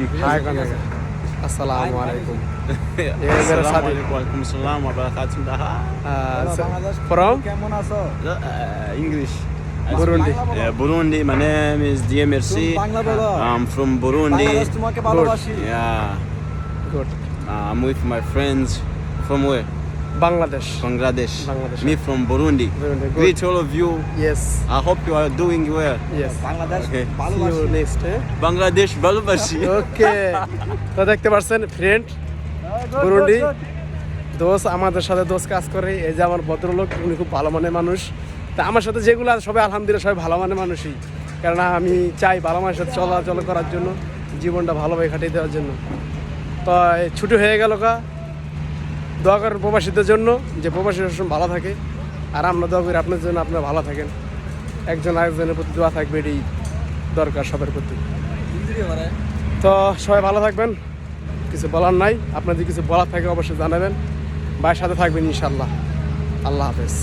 हाय करने का अस्सलाम वालेकुम ये मेरे साथी वालेकुम सलाम वा बाराकातुह from English Burundi Burundi my name is DMRC I'm from Burundi yeah good I'm with my friends from where Bangladesh Bangladesh Bangladesh. me from Burundi Burundi, good. greet all of you yes I hope you are doing well yes okay see you next Bangladesh ভালোবাসি okay তো দেখতে পাচ্ছেন friend Burundi দোস্ত আমাদের সাথে দোস্ত কাজ করে এই যে আমার ভদ্রলোক উনি খুব ভালো মানের মানুষ তা আমার সাথে যেগুলো আছে সবাই আলহামদুলিল্লাহ সবাই ভালো মানের মানুষই কারণ আমি চাই ভালো মানুষের সাথে চলাচল করার জন্য জীবনটা ভালোভাবে কাটিয়ে দেওয়ার জন্য তো ছুটি হয়ে গেল কা দোয়া করেন প্রবাসীদের জন্য যে প্রবাসীরা সবসময় ভালো থাকে আর আমরা দোয়া করি আপনার জন্য আপনারা ভালো থাকেন একজন আরেকজনের প্রতি দোয়া থাকবে এটাই দরকার সবার প্রতি তো সবাই ভালো থাকবেন কিছু বলার নাই আপনার যদি কিছু বলার থাকে অবশ্যই জানাবেন ভাইয়ের সাথে থাকবেন ইনশাল্লাহ আল্লাহ হাফেজ